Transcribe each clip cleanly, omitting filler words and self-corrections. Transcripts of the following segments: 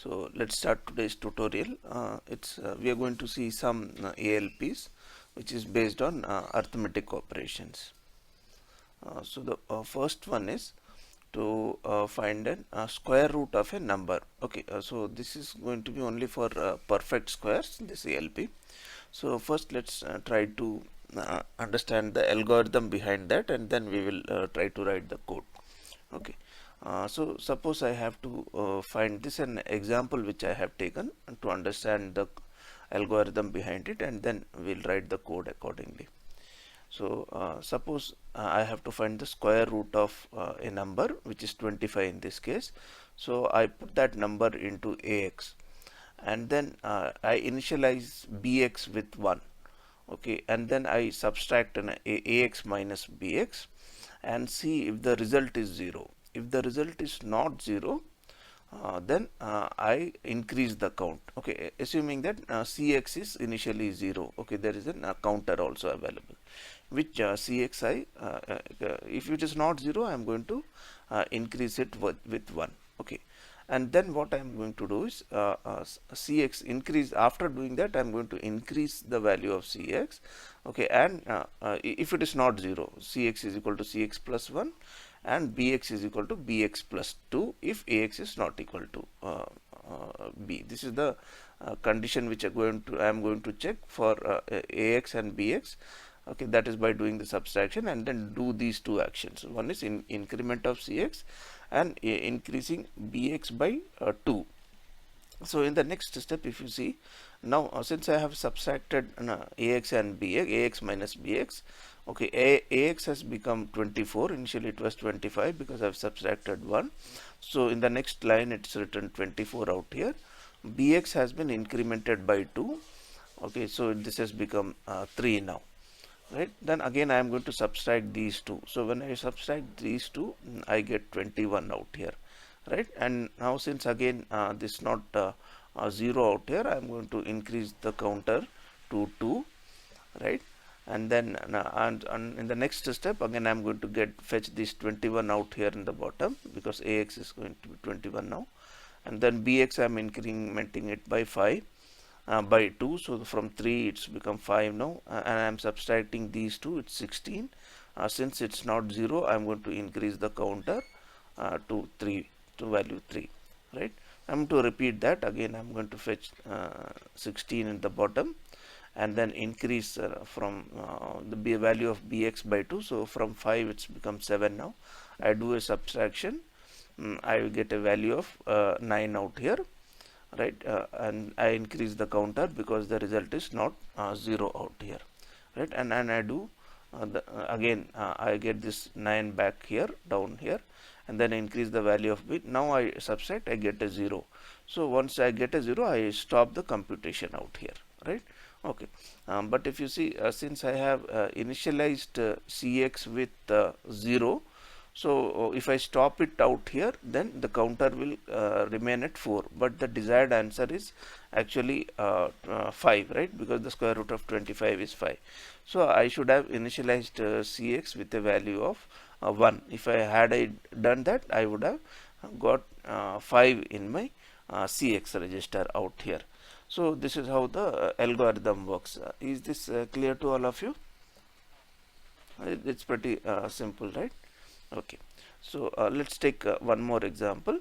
So let's start today's tutorial. We are going to see some ALPs which is based on arithmetic operations. So the first one is to find an square root of a number. Okay, so this is going to be only for perfect squares, this ALP. So first let's try to understand the algorithm behind that, and then we will try to write the code. Okay. So suppose I have to find this an example which I have taken to understand the algorithm behind it, and then we'll write the code accordingly. So suppose I have to find the square root of a number which is 25 in this case. So I put that number into AX, and then I initialize BX with 1. Okay, and then I subtract an AX minus BX and see if the result is 0. If the result is not 0, then I increase the count. Okay, assuming that CX is initially 0. Okay, there is a counter also available, which CXI, if it is not 0, I am going to increase it with 1. Okay, and then what I am going to do is CX increase. After doing that, I am going to increase the value of CX. Okay, and if it is not 0, CX is equal to CX plus 1, and BX is equal to BX plus 2 if AX is not equal to B. This is the condition which I am going to check for AX and BX. Okay, that is by doing the subtraction and then do these two actions. One is increment of CX and increasing BX by 2. So in the next step, if you see, now since I have subtracted AX and BX, AX minus BX, okay, AX has become 24. Initially it was 25 because I have subtracted 1. So in the next line it's written 24 out here. BX has been incremented by 2. Okay, so this has become 3 now. Right, then again I am going to subtract these two. So when I subtract these two, I get 21 out here, right? And now since again this not 0 out here, I am going to increase the counter to 2, right? And then and in the next step again I am going to fetch this 21 out here in the bottom, because AX is going to be 21 now, and then BX I am incrementing it by 5. By 2, so from 3 it's become 5 now, and I am subtracting these two, it's 16. Since it's not 0, I am going to increase the counter to 3, to value 3, right? I'm going to repeat that again. I'm going to fetch 16 in the bottom, and then increase from the value of BX by 2, so from 5 it's become 7 now. I do a subtraction, I will get a value of 9 out here, right? And I increase the counter because the result is not 0 out here, right? And I do again I get this 9 back here, down here, and then I increase the value of bit. Now I subtract, I get a 0. So once I get a 0, I stop the computation out here, right? Okay, but if you see, since I have initialized CX with 0, so if I stop it out here, then the counter will remain at 4, but the desired answer is actually 5, right? Because the square root of 25 is 5. So I should have initialized CX with a value of 1. If I had done that, I would have got 5 in my CX register out here. So this is how the algorithm works. Is this clear to all of you? It's pretty simple, right? Okay, so let's take one more example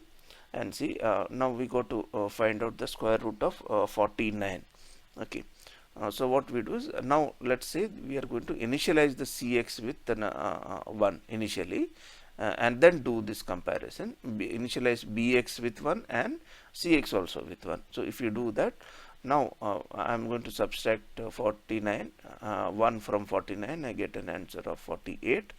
and see. Now we go to find out the square root of 49. Okay, so what we do is, now let's say we are going to initialize the CX with 1 initially, and then do this comparison. Initialize BX with 1 and CX also with 1. So if you do that, now I am going to subtract 49, 1 from 49, I get an answer of 48.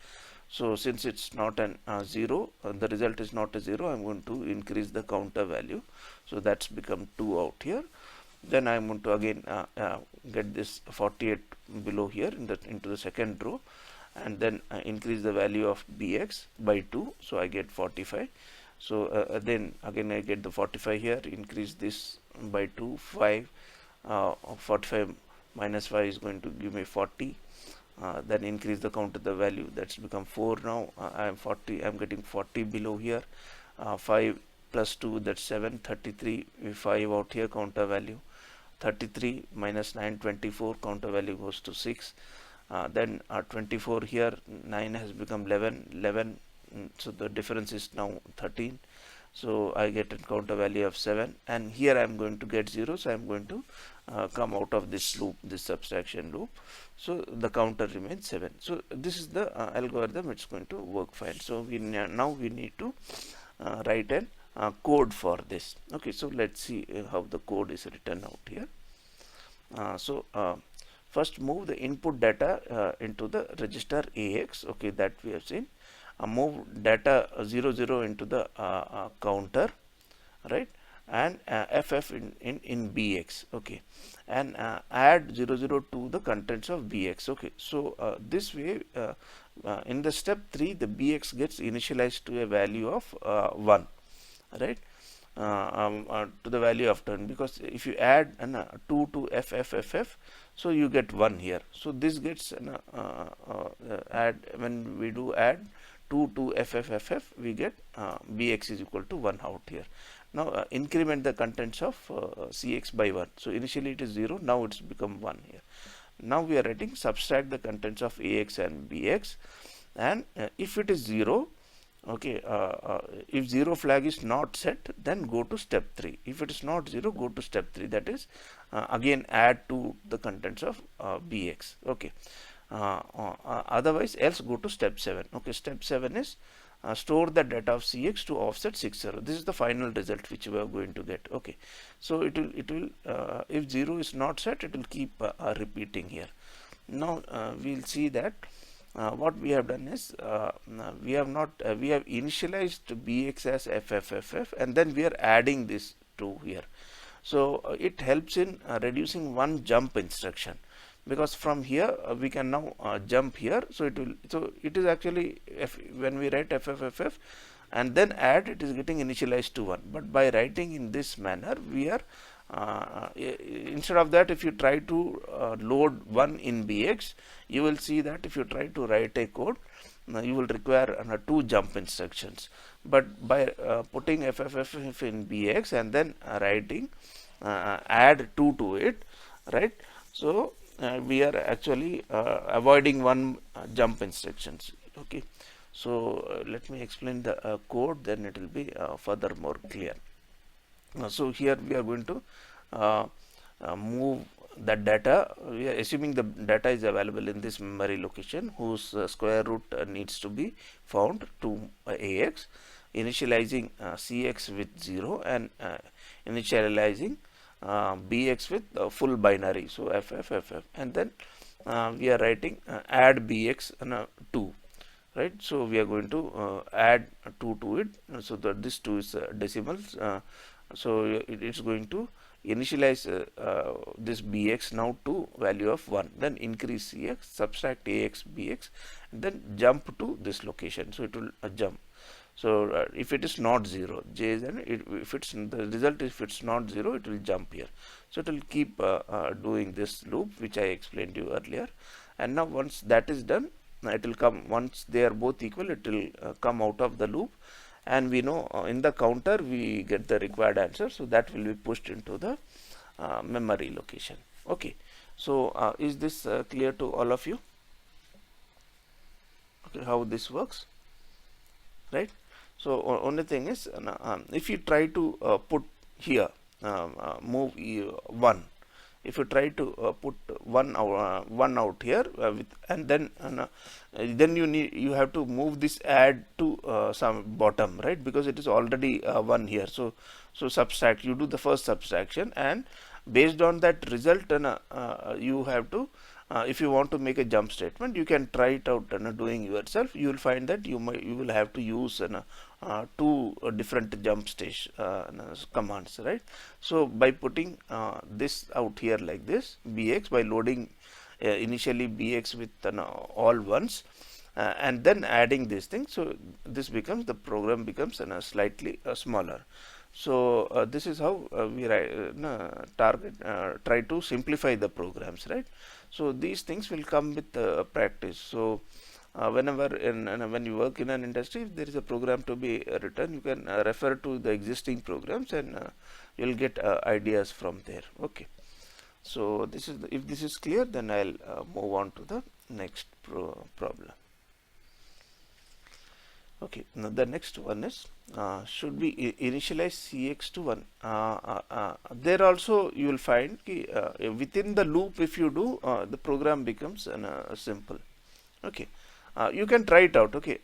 So since it's not an 0, the result is not a 0, I'm going to increase the counter value. So that's become 2 out here. Then I'm going to again get this 48 below here into the second row, and then increase the value of BX by 2. So I get 45. So then again I get the 45 here, increase this by 2, 5. 45 minus 5 is going to give me 40. Then increase the counter the value, that's become 4 now. I'm getting 40 below here. 5 plus 2, that's 7, 33, 5 out here, counter value 33 minus 9, 24, counter value goes to 6. Then 24 here, 9 has become 11, 11, so the difference is now 13. So I get a counter value of 7, and here I am going to get 0, so I am going to come out of this loop, this subtraction loop. So the counter remains 7. So this is the algorithm. It's going to work fine. So now we need to write an code for this. Okay, so let's see how the code is written out here. First move the input data into the register AX. Okay, that we have seen. Move data 0 0 into the counter, right, and FF in BX. Okay, and add 0 0 to the contents of BX. Okay, so this way in the step 3 the BX gets initialized to a value of 1, right, to the value of 10, because if you add 2 to FFFF, so you get 1 here. So this gets add, when we do add 2 to FFFF, we get BX is equal to 1 out here. Now increment the contents of CX by 1. So initially it is 0, now it's become 1 here. Now we are writing subtract the contents of AX and BX, and if it is 0, okay, if 0 flag is not set, then go to step 3. If it is not 0, go to step 3, that is again add to the contents of BX. Okay, otherwise else go to step 7. Okay, step 7 is store the data of CX to offset 60. This is the final result which we are going to get. Okay, so it will if 0 is not set, it will keep repeating here. Now we'll see that what we have done is we have initialized BX as FFFF, and then we are adding this to here. So it helps in reducing one jump instruction, because from here we can now jump here. So it is actually, when we write FFFF and then add, it is getting initialized to 1. But by writing in this manner, we are instead of that, if you try to load 1 in BX, you will see that if you try to write a code, you will require 2 jump instructions. But by putting FFFF in BX and then writing add 2 to it, right, so we are actually avoiding 1 jump instructions. Okay, so let me explain the code, then it will be further more clear. So here we are going to move the data. We are assuming the data is available in this memory location, whose square root needs to be found to AX, initializing CX with 0 and initializing BX with full binary, so FFFF, and then we are writing add BX 2, right. So we are going to add 2 to it, so that this 2 is decimals. So it is going to initialize this BX now to value of 1, then increase CX, subtract AX BX, and then jump to this location. So it will jump. So if it is not 0, J is, and if it's the result, if it's not 0, it will jump here. So it will keep doing this loop which I explained to you earlier. And now once that is done, it will come, once they are both equal, it will come out of the loop, and we know in the counter we get the required answer, so that will be pushed into the memory location. Okay, so is this clear to all of you? Okay, how this works, right? So only thing is, if you try to put here move 1, if you try to put 1 out here with, and then you have to move this add to some bottom, right, because it is already 1 here. So subtract, you do the first subtraction, and based on that result, you have to if you want to make a jump statement, you can try it out doing yourself. You will find that you will have to use 2 different jump stage commands, right. So by putting this out here like this, BX, by loading initially BX with all ones, and then adding this thing, so this becomes, the program becomes slightly smaller. So this is how we try to simplify the programs, right. So these things will come with practice. So when you work in an industry, if there is a program to be written, you can refer to the existing programs, and you'll get ideas from there. Okay. So this is if this is clear, then I'll move on to the next problem. Okay, now the next one is should we initialize Cx to 1? There also you will find within the loop, if you do, the program becomes simple. Okay, you can try it out. Okay,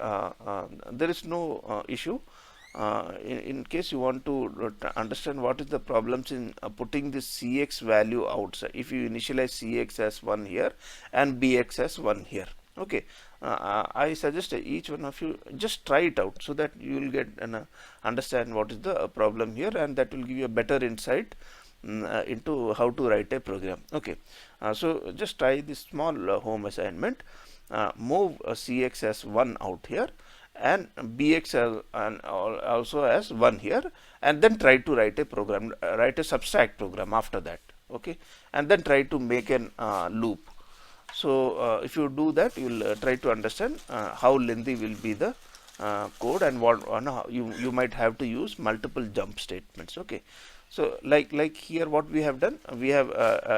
there is no issue. In case you want to understand what is the problems in putting this Cx value outside, if you initialize Cx as 1 here and Bx as 1 here. Okay, I suggest each one of you just try it out, so that you will get and understand what is the problem here, and that will give you a better insight into how to write a program. Okay, so just try this small home assignment. Move Cx as 1 out here and Bx and also as 1 here, and then try to write a program, write a subtract program after that. Okay, and then try to make an loop. So if you do that, you will try to understand how lengthy will be the code, and what you might have to use multiple jump statements. Okay, so like here what we have done, we have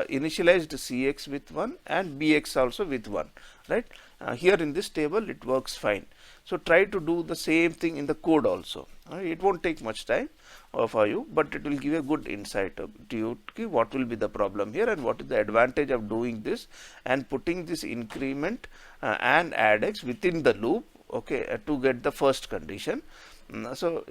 initialized Cx with 1 and Bx also with 1, right? Here in this table it works fine. So try to do the same thing in the code also. It won't take much time for you, but it will give a good insight to you what will be the problem here, and what is the advantage of doing this and putting this increment and add x within the loop. Okay, to get the first condition. So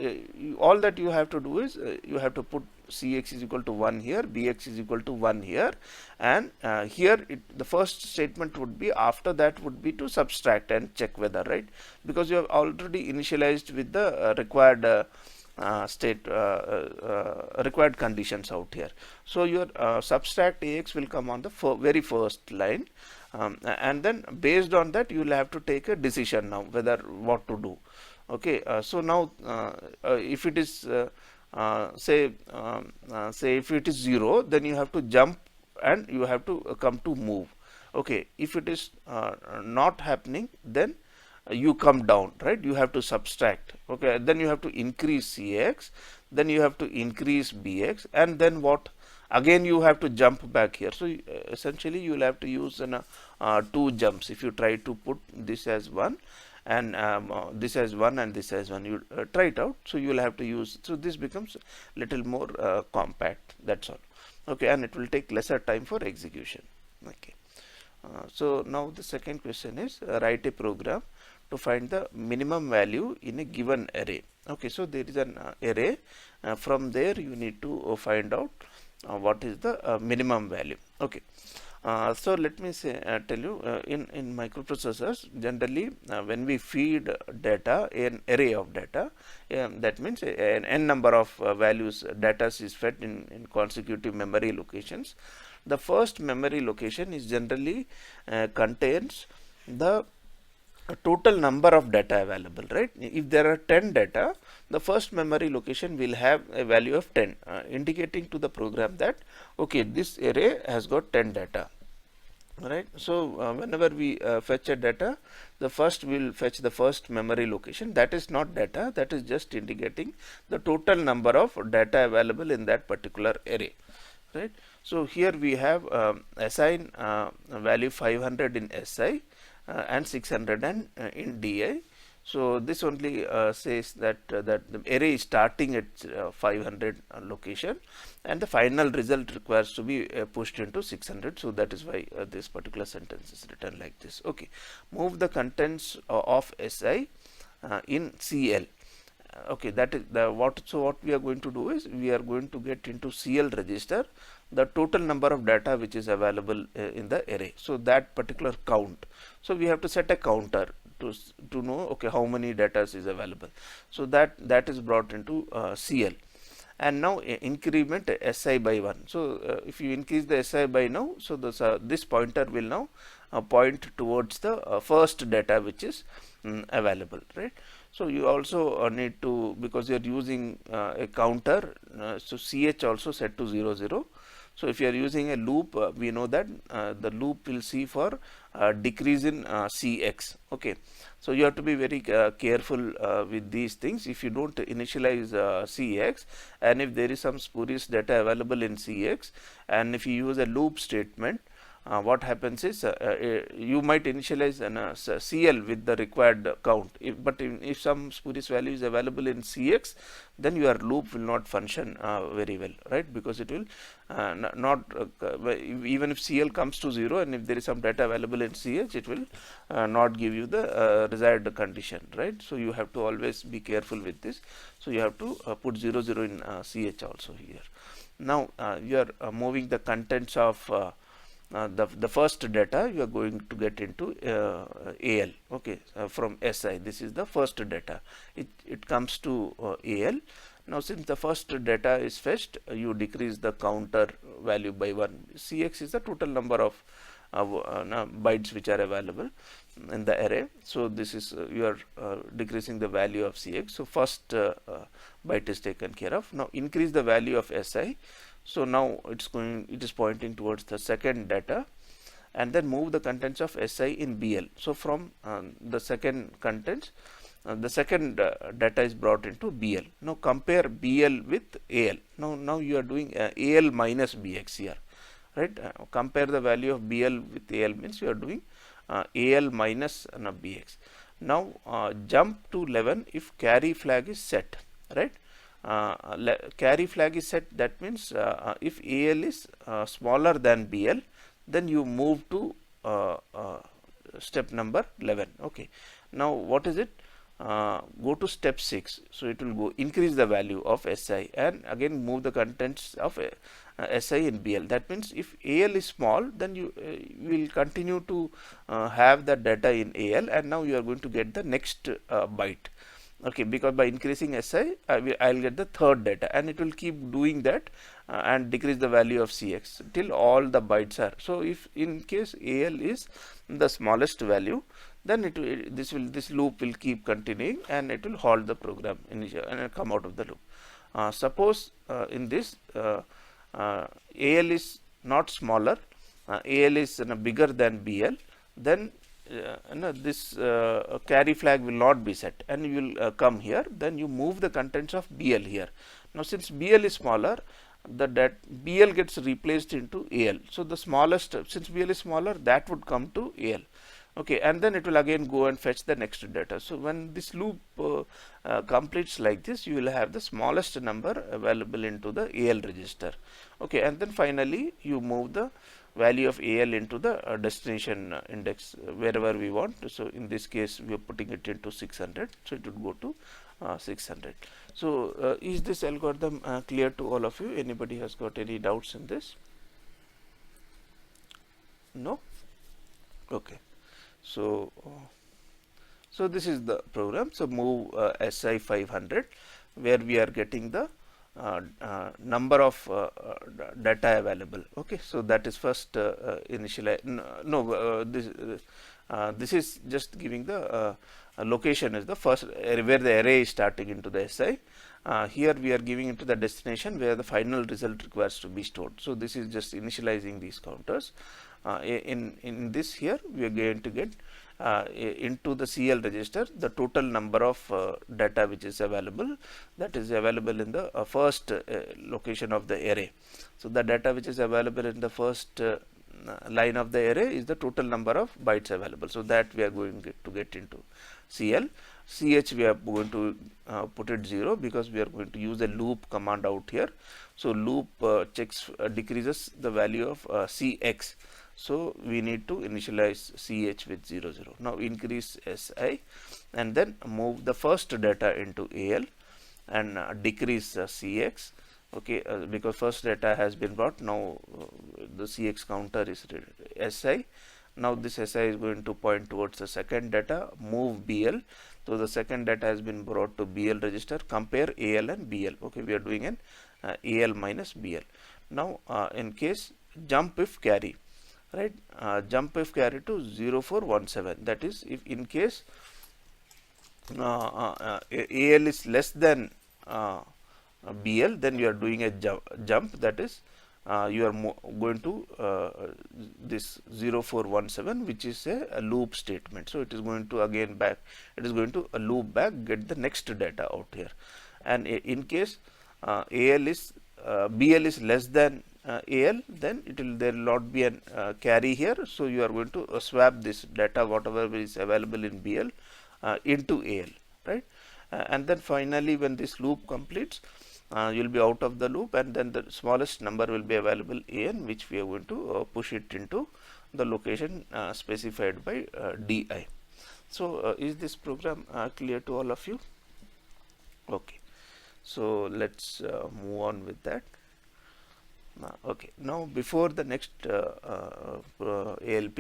all that you have to do is you have to put Cx is equal to 1 here, Bx is equal to 1 here, and here the first statement would be, after that would be to subtract and check whether, right, because you have already initialized with the required required conditions out here. So your subtract Ax will come on the very first line, and then based on that you will have to take a decision now whether what to do. Okay, so now if it is say if it is 0, then you have to jump and you have to come to move. Okay, if it is not happening, then you come down, right? You have to subtract. Okay, then you have to increase Cx, then you have to increase Bx, and then what? Again you have to jump back here. So essentially you will have to use two jumps if you try to put this as 1 and this as 1 and this as 1. You try it out. So you will have to use, so this becomes little more compact, that's all. Okay, and it will take lesser time for execution. Okay, so now the second question is write a program to find the minimum value in a given array. Okay, so there is an array, from there you need to find out what is the minimum value. Okay, so let me say tell you, in microprocessors generally when we feed data, an array of data, that means an n number of values data is fed in consecutive memory locations. The first memory location is generally contains the total number of data available, right? If there are 10 data, the first memory location will have a value of 10, indicating to the program that okay, this array has got 10 data, right? So whenever we fetch a data, the first will fetch the first memory location. That is not data, that is just indicating the total number of data available in that particular array, right? So here we have assign value 500 in SI and 600 in DI. So this only says that that the array is starting at 500 location, and the final result requires to be pushed into 600. So that is why this particular sentence is written like this. Okay, move the contents of SI in CL. Okay, that is the what. So what we are going to do is we are going to get into CL register the total number of data which is available in the array. So that particular count. So we have to set a counter to know okay how many data is available. So that is brought into CL, and now increment SI by 1. So if you increase the SI by now, so this pointer will now point towards the first data which is available, right? So you also need to, because you are using a counter, so CH also set to 00. So if you are using a loop, we know that the loop will see for decrease in Cx. Okay, so you have to be very careful with these things. If you don't initialize Cx, and if there is some spurious data available in Cx, and if you use a loop statement, what happens is you might initialize an CL with the required count, but if some spurious value is available in Cx, then your loop will not function very well, right? Because it will not even if CL comes to 0 and if there is some data available in CH, it will not give you the desired condition, right? So you have to always be careful with this. So you have to put 0 0 in CH also here. Now you are moving the contents of the first data you are going to get into AL, okay, from SI. This is the first data. It comes to AL. Now since the first data is fetched, you decrease the counter value by 1. Cx is the total number of bytes which are available in the array. So this is you are decreasing the value of Cx. So first byte is taken care of. Now increase the value of Si. So now it is pointing towards the second data, and then move the contents of Si in BL. So from the second contents, the second data is brought into BL. Now compare BL with AL. Now you are doing AL minus BX here, right? Compare the value of BL with AL means you are doing AL minus BX. Now jump to 11 if carry flag is set, right? Carry flag is set, that means if AL is smaller than BL, then you move to step number 11. Okay, now what is it? Go to step 6. So it will go increase the value of Si and again move the contents of Si in BL. That means if AL is small, then you will continue to have the data in AL, and now you are going to get the next byte. Okay, because by increasing Si, I will get the third data, and it will keep doing that and decrease the value of Cx till all the bytes are. So if in case AL is the smallest value, then this loop will keep continuing and it will halt the program and come out of the loop. Suppose in this AL is not smaller, AL is bigger than BL, then this carry flag will not be set, and you will come here, then you move the contents of BL here. Now since BL is smaller, that BL gets replaced into AL. So the smallest, since BL is smaller, that would come to AL. Okay, and then it will again go and fetch the next data. So when this loop completes like this, you will have the smallest number available into the AL register. Okay, and then finally you move the value of AL into the destination index wherever we want. So in this case we are putting it into 600, so it would go to 600. So is this algorithm clear to all of you? Anybody has got any doubts in this? No? Okay. So this is the program. So move SI 500, where we are getting the number of data available. Okay, so that is first initialize. This is just giving the location as the first where the array is starting into the SI. Here we are giving into the destination where the final result requires to be stored. So this is just initializing these counters. In this here we are going to get into the CL register the total number of data which is available, that is available in the first location of the array. So the data which is available in the first line of the array is the total number of bytes available. So that we are going to get into CL. CH we are going to put it 0 because we are going to use a loop command out here. So loop checks decreases the value of Cx. So we need to initialize CH with 0 0. Now increase Si and then move the first data into AL and decrease Cx. Okay, because first data has been brought. Now the Cx counter is Si. Now this Si is going to point towards the second data. Move BL. So the second data has been brought to BL register. Compare AL and BL. Okay, we are doing an AL minus BL. Now in case jump if carry. Right, jump if carry to 0417. That is, if in case AL is less than BL, then you are doing a jump, that is you are going to this 0417, which is a loop statement. So it is going to again back, it is going to loop back, get the next data out here. And in case AL is BL is less than AL, then it will, there will not be an carry here. So you are going to swap this data whatever is available in BL into AL, right? And then finally when this loop completes, you will be out of the loop, and then the smallest number will be available AN, which we are going to push it into the location specified by DI. So is this program clear to all of you? Okay, so let's move on with that. Okay, now before the next ALP,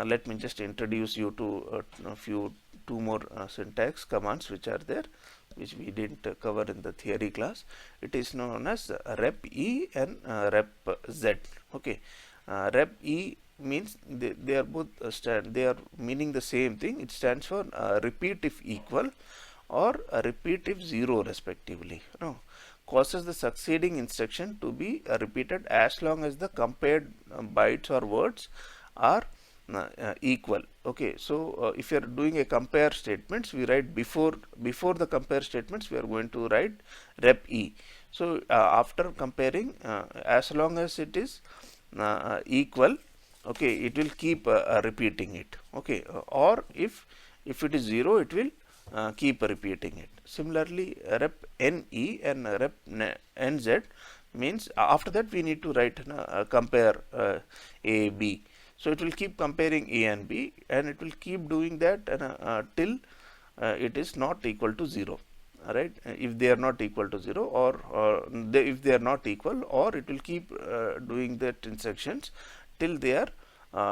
let me just introduce you to a few two more syntax commands which are there, which we didn't cover in the theory class. It is known as rep E and rep Z. Okay, rep E means they are both they are meaning the same thing. It stands for repeat if equal or repeat if 0 respectively. No, causes the succeeding instruction to be repeated as long as the compared bytes or words are equal. Okay, so if you are doing a compare statements, we write before the compare statements we are going to write rep E. So after comparing, as long as it is equal, okay, it will keep repeating it. Okay, or if it is 0, it will keep repeating it. Similarly, rep NE and rep NZ means after that we need to write compare A, B. So it will keep comparing A and B, and it will keep doing that till it is not equal to 0. Right? If they are not equal to 0, or if they are not equal, or it will keep doing that instructions till they are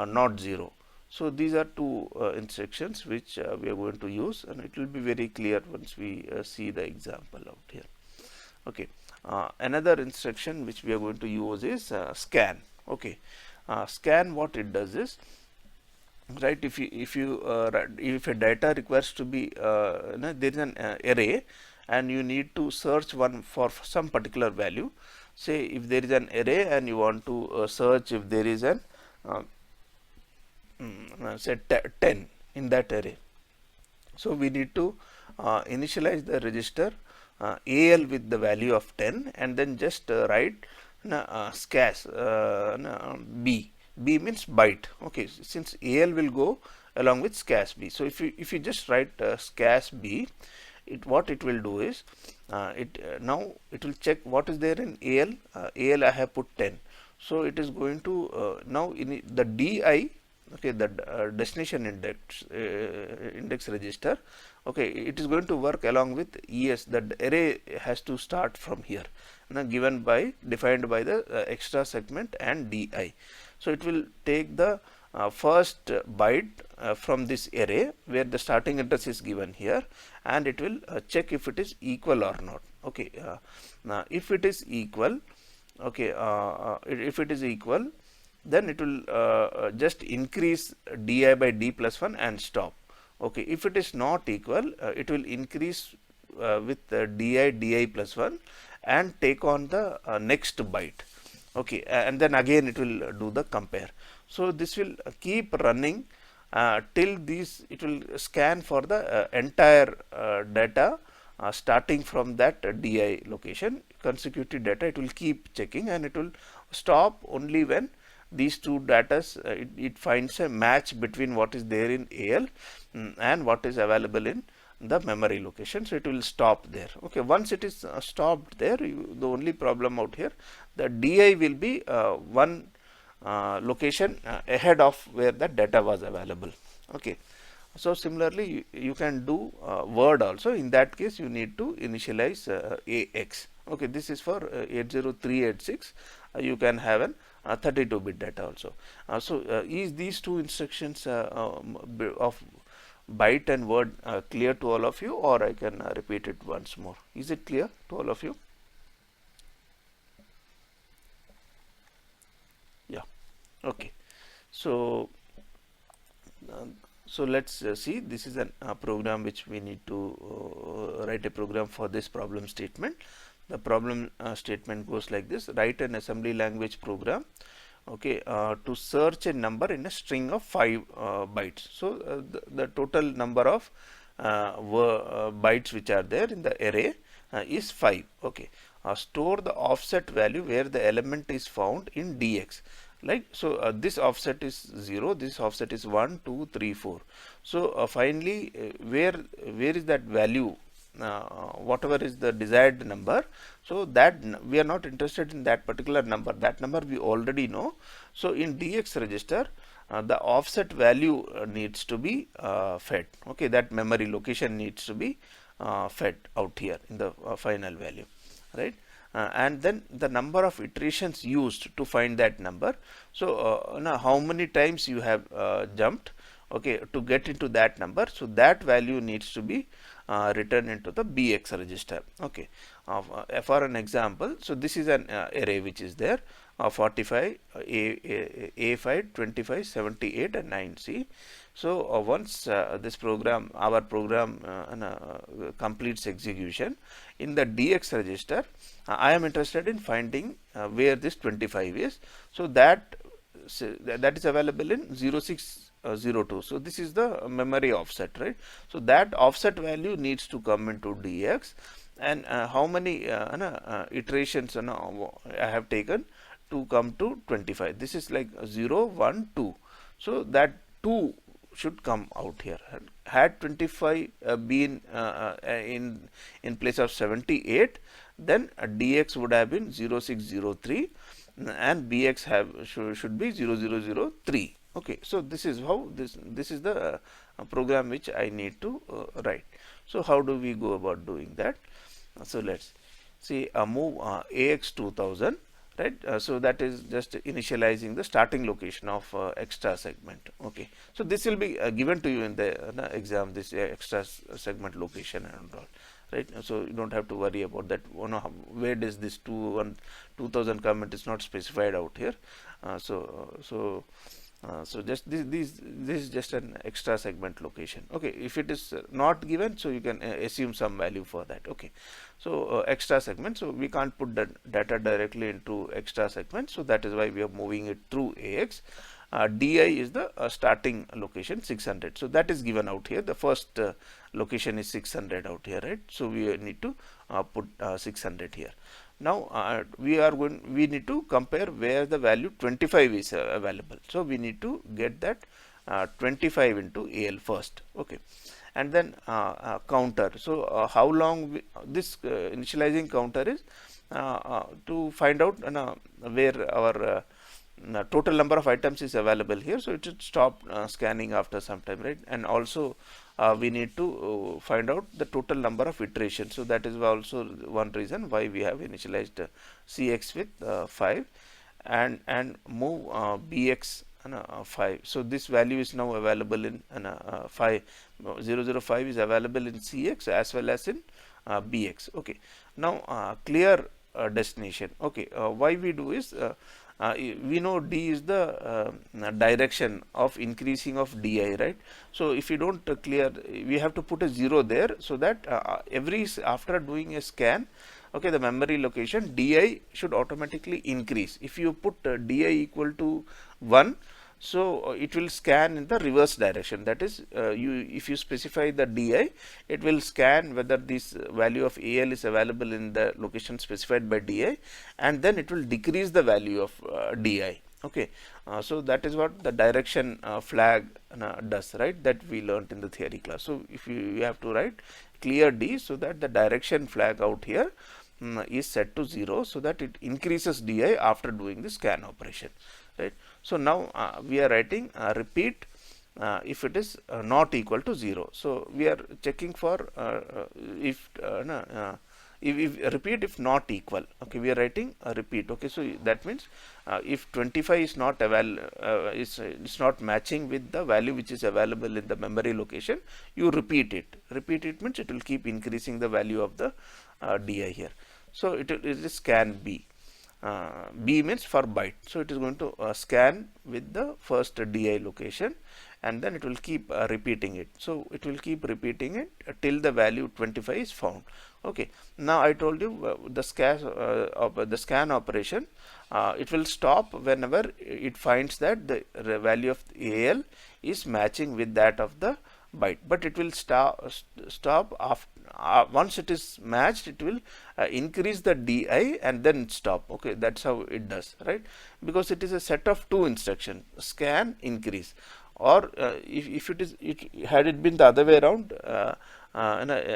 not 0. So these are two instructions which we are going to use, and it will be very clear once we see the example out here. Okay, another instruction which we are going to use is scan. Okay, scan, what it does is, right, if a data requires to be there is an array, and you need to search one for some particular value. Say if there is an array and you want to search if there is an say 10 in that array. So we need to initialize the register AL with the value of 10, and then just write scash B. B means byte. Okay, since AL will go along with scash B. So if you just write scash B, what it will do is now it will check what is there in AL. AL I have put 10. So it is going to now in the DI, okay, the destination index register, okay, it is going to work along with ES. The array has to start from here, given by, defined by the extra segment and DI. So it will take the first byte from this array where the starting address is given here, and it will check if it is equal or not. Okay, now if it is equal, okay, if it is equal, then it will just increase di by d plus 1 and stop. Okay, if it is not equal, it will increase with di plus 1 and take on the next byte. Okay, and then again it will do the compare. So this will keep running till these, it will scan for the entire data starting from that di location, consecutive data. It will keep checking, and it will stop only when these two data it finds a match between what is there in AL and what is available in the memory location. So it will stop there. Okay, once it is stopped there, the only problem out here, the DI will be one location ahead of where the data was available. Okay, so similarly you can do word also. In that case you need to initialize AX. Okay, this is for 80386. You can have an 32-bit data also. So is these two instructions of byte and word clear to all of you, or I can repeat it once more? Is it clear to all of you? Yeah. Okay. So so let's see. This is a program which we need to write a program for this problem statement. The problem statement goes like this: write an assembly language program, okay, to search a number in a string of 5 bytes. So the total number of bytes which are there in the array is 5. Okay, store the offset value where the element is found in dx. Like so, this offset is 0, this offset is 1, 2, 3, 4. So finally, where is that value? Whatever is the desired number, so that we are not interested in that particular number. That number we already know. So in dx register, the offset value needs to be fed. Okay, that memory location needs to be fed out here in the final value, right? And then the number of iterations used to find that number. So now how many times you have jumped, okay, to get into that number. So that value needs to be written into the bx register. Okay, for an example, so this is an array which is there, 45, A5, 25, 78 and 9c. So once this program, our program completes execution in the dx register, I am interested in finding where this 25 is. So that is available in 0602. So this is the memory offset, right? So that offset value needs to come into dx, and how many iterations I have taken to come to 25. This is like 0, 1, 2. So that 2 should come out here. Had 25 been in place of 78, then dx would have been 0603 and bx should be 0003. Okay, so this is how this is the program which I need to write. So how do we go about doing that? So let's see, move ax 2000, right? So that is just initializing the starting location of extra segment. Okay, so this will be given to you in the exam, this extra segment location and all, right? So you don't have to worry about that. Where does this 2000 come? It is not specified out here. So just this is just an extra segment location. Okay, if it is not given, so you can assume some value for that. Okay, so extra segment, so we can't put the data directly into extra segment, so that is why we are moving it through ax. Di is the starting location 600, so that is given out here. The first location is 600 out here, right? So we need to put 600 here. Now we need to compare where the value 25 is available. So we need to get that 25 into al first. Okay, and then counter. So how long this initializing counter is to find out where our total number of items is available here. So it should stop scanning after some time, right? And also we need to find out the total number of iterations. So that is also one reason why we have initialized cx with 5 and move bx 5. So this value is now available in 5. 005 is available in cx as well as in bx. Okay, now clear destination. Okay, why we do is we know d is the direction of increasing of di, right? So if you don't clear, we have to put a 0 there, so that after doing a scan, okay, the memory location di should automatically increase. If you put di equal to 1, so it will scan in the reverse direction. That is, if you specify the di, it will scan whether this value of al is available in the location specified by di, and then it will decrease the value of di. Okay, so that is what the direction flag does, right? That we learnt in the theory class. So if you have to write clear d, so that the direction flag out here is set to 0, so that it increases di after doing the scan operation, right? So now we are writing repeat if it is not equal to 0. So we are checking for if repeat if not equal. Okay, we are writing a repeat. Okay, so that means if 25 is not it's not matching with the value which is available in the memory location, you repeat it. Repeat it means it will keep increasing the value of the di here. So it is scan b. B means for byte. So it is going to scan with the first DI location, and then it will keep repeating it. So it will keep repeating it till the value 25 is found. Okay. Now I told you the scan operation. It will stop whenever it finds that the value of AL is matching with that of the byte, but it will stop after once it is matched. It will increase the DI and then stop. Okay, that's how it does, right? Because it is a set of two instructions: scan, increase. Or if had it been the other way around,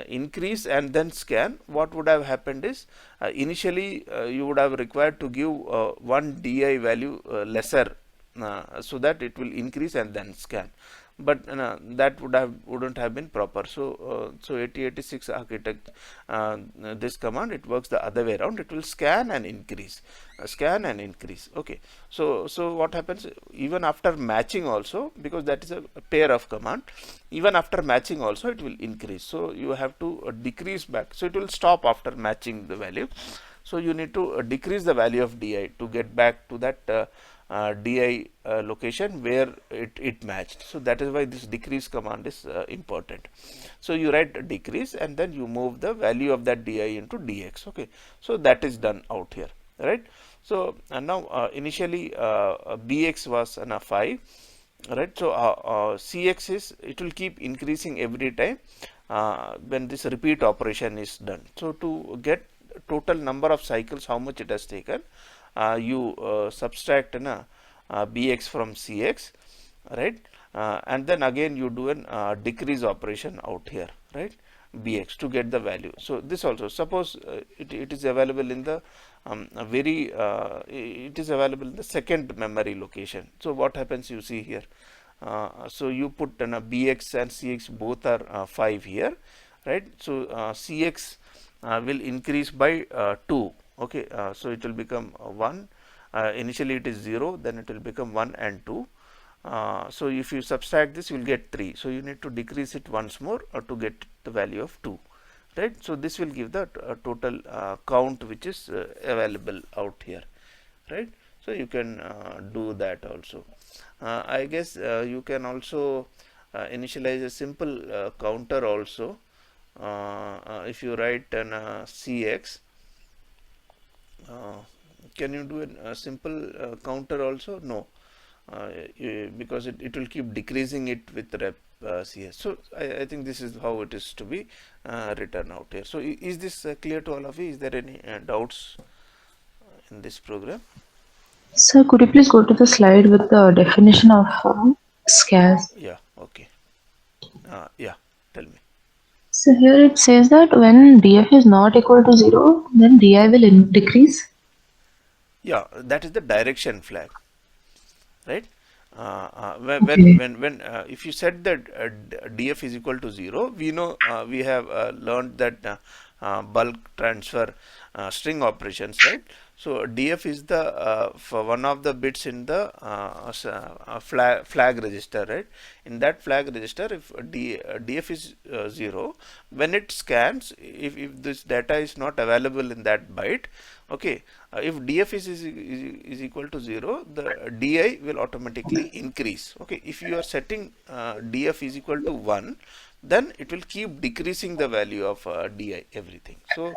increase and then scan, what would have happened is initially you would have required to give one DI value lesser, so that it will increase and then scan, but that wouldn't have been proper. So 8086 architect, this command, it works the other way around. It will scan and increase, scan and increase. Okay, so what happens even after matching also, because that is a pair of command, even after matching also it will increase. So you have to decrease back. So it will stop after matching the value. So you need to decrease the value of DI to get back to that DI location where it matched. So that is why this decrease command is important. So you write decrease and then you move the value of that DI into DX. Okay, so that is done out here, right? So now initially BX was 5, right? So CX is, it will keep increasing every time when this repeat operation is done. So to get total number of cycles, how much it has taken, you subtract BX from CX, right? And then again you do an decrease operation out here, right? BX to get the value. So this also, suppose it is available in the it is available in the second memory location. So what happens, you see here, so you put BX and CX both are 5 here, right? So CX will increase by 2. Okay, so it will become 1. Initially it is 0, then it will become 1 and 2. So if you subtract this, you will get 3. So you need to decrease it once more to get the value of 2, right? So this will give the total count which is available out here, right? So you can do that also. I guess you can also initialize a simple counter also. If you write an CX, can you do a simple counter also? No, because it will keep decreasing it with rep CS. So I think this is how it is to be written out here. So is this clear to all of you? Is there any doubts in this program? Sir, could you please go to the slide with the definition of scarce? Yeah, okay. Yeah, tell me. So here it says that when df is not equal to 0, then di will decrease. Yeah, that is the direction flag, right? Okay. If you set that df is equal to 0, we know we have learned that bulk transfer string operations, right? So df is the for one of the bits in the flag register, right? In that flag register, if df is 0, when it scans, if this data is not available in that byte, okay, if df is equal to 0, the di will automatically increase. Okay, if you are setting df is equal to 1, then it will keep decreasing the value of di everything. So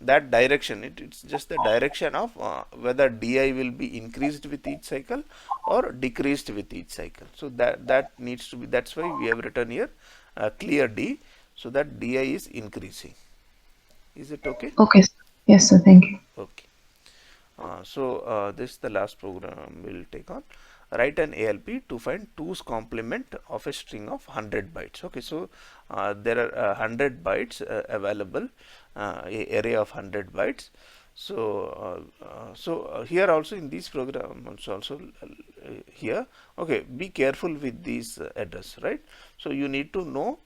that direction, it's just the direction of whether di will be increased with each cycle or decreased with each cycle. So that needs to be, that's why we have written here clear d, so that di is increasing. Is it okay? Okay. Yes, sir. Thank you. Okay. This is the last program we'll take on. Write an ALP to find 2's complement of a string of 100 bytes. Okay, so there are 100 bytes available, a array of 100 bytes. So here also in this program also here, okay, be careful with these address, right? So you need to know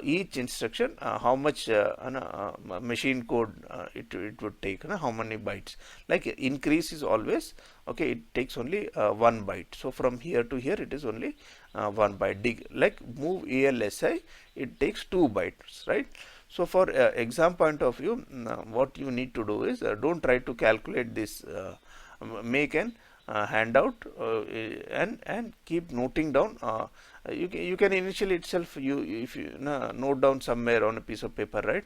each instruction how much machine code it would take, how many bytes. Like increase is always, okay, it takes only 1 byte. So from here to here it is only 1 byte. Like move ALSI, it takes 2 bytes, right? So for exam point of view, what you need to do is don't try to calculate this, make an handout, and keep noting down. You can initially itself, if you note down somewhere on a piece of paper, right?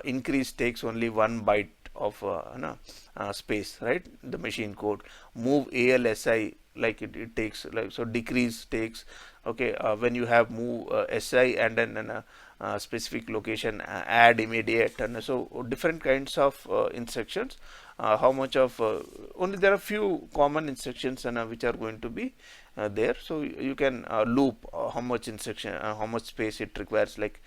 Increase takes only 1 byte of space, right? The machine code. Move ALSI, like it takes, like, so decrease takes, okay, when you have move SI and then specific location, add immediate, and so different kinds of instructions. How much of only there are few common instructions and which are going to be there. So you can loop how much instruction, how much space it requires. Like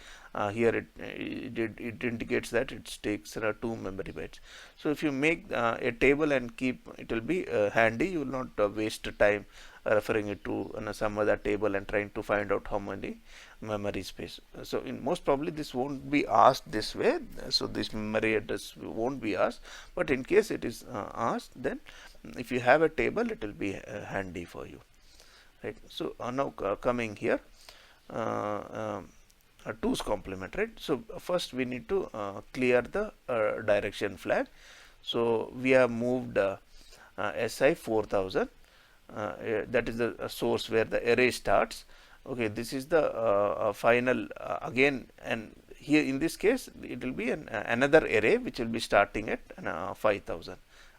here it indicates that it takes 2 memory bytes. So if you make a table and keep, it will be handy. You will not waste time referring it to some other table and trying to find out how many memory space. So in most probably this won't be asked this way, so this memory address won't be asked, but in case it is asked, then if you have a table, it will be handy for you, right? So now coming here, uh, 2's complement, right? So first we need to clear the direction flag. So we have moved SI 4000, that is the source where the array starts. Okay, this is the final again, and here in this case it will be another array which will be starting at 5000,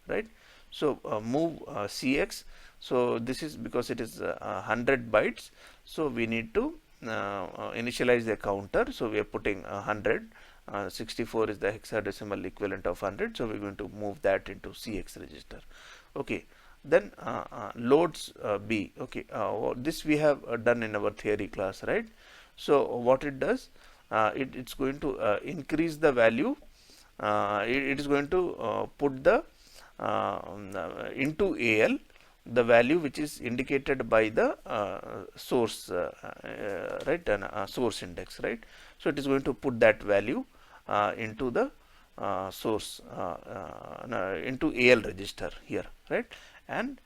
right? So move CX. So this is because it is 100 bytes, so we need to initialize the counter. So we are putting 100. 64 is the hexadecimal equivalent of 100, so we are going to move that into CX register. Okay, then loads B. Okay, this we have done in our theory class, right? So what it does, it's going to increase the value. It is going to put the into AL the value which is indicated by the source, right, and source index, right? So it is going to put that value into the source, into AL register here, right? And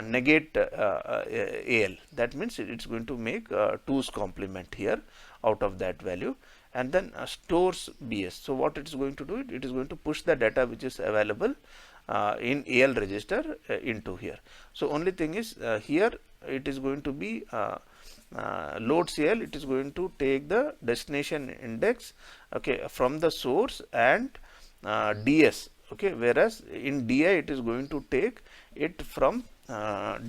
negate AL. That means it's going to make 2's complement here out of that value, and then stores BS. So what it is going to do, it is going to push the data which is available in AL register into here. So only thing is here it is going to be load CL. It is going to take the destination index, okay, from the source and DS. Okay, whereas in DI it is going to take it from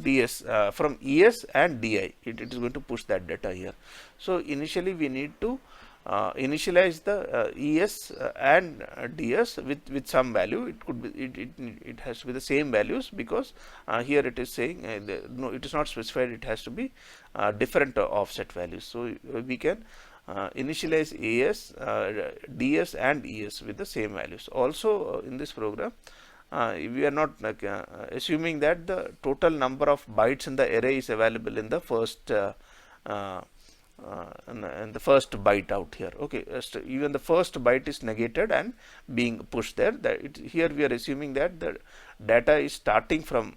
DS, from ES and DI. It is going to push that data here. So initially we need to initialize the ES and DS with some value. It could be, it has to be the same values, because here it is saying no, it is not specified, it has to be different offset values. So we can initialize AS, DS and ES with the same values. Also in this program, we are not assuming that the total number of bytes in the array is available in the first and the first byte out here. Okay, even the first byte is negated and being pushed there. Here we are assuming that the data is starting from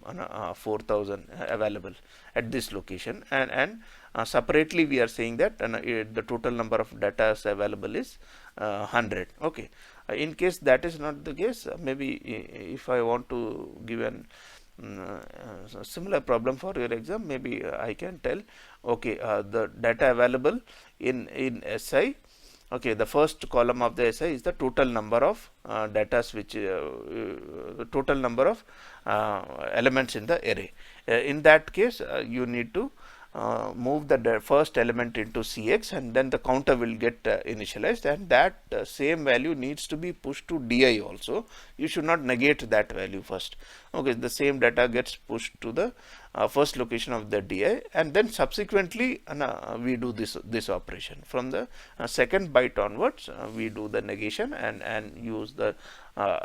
4000 available at this location, and separately we are saying that the total number of data available is 100. Okay, in case that is not the case, maybe if I want to give an similar problem for your exam, maybe I can tell, okay, the data available in SI, okay, the first column of the SI is the total number of data which the total number of elements in the array. In that case, you need to move the first element into CX, and then the counter will get initialized, and that same value needs to be pushed to DI also. You should not negate that value first. Okay, the same data gets pushed to the first location of the DI, and then subsequently we do this operation. From the second byte onwards, we do the negation and use the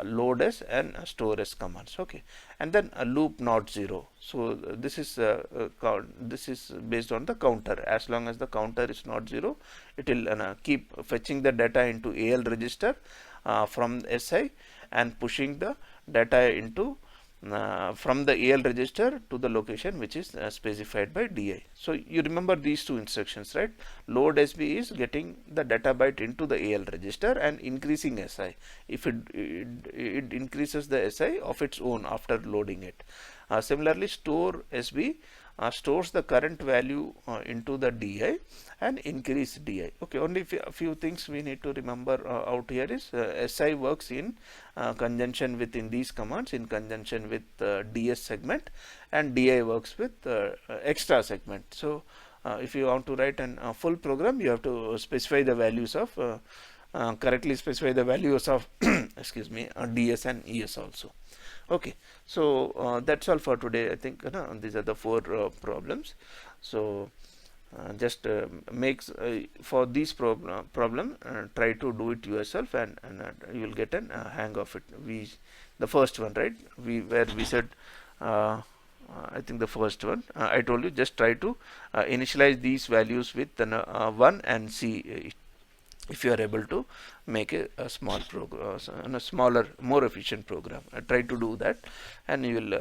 load as and store as commands. Okay, and then a loop not 0. So this is based on the counter. As long as the counter is not 0, it will keep fetching the data into AL register from SI and pushing the data into from the AL register to the location which is specified by DI. So you remember these two instructions, right? Load SB is getting the data byte into the AL register and increasing SI. If it increases the SI of its own after loading it. Similarly, store SB stores the current value into the DI and increase DI. Okay, only a few things we need to remember out here is SI works in conjunction with, in these commands, in conjunction with DS segment, and DI works with extra segment. So if you want to write a full program, you have to specify the values of correctly specify the values of excuse me, DS and ES also. Okay, so that's all for today. I think these are the four problems. So just makes for these problem try to do it yourself, and you will get a hang of it. The first one, right, where we said I think the first one I told you, just try to initialize these values with 1 and see if you are able to make a small program, a smaller, more efficient program. Try to do that, and you will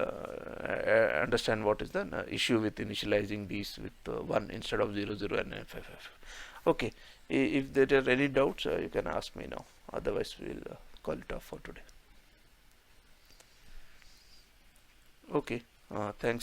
understand what is the issue with initializing these with 1 instead of 0 0 and FFF. Okay, if there are any doubts, you can ask me now. Otherwise, we will call it off for today. Okay, thanks.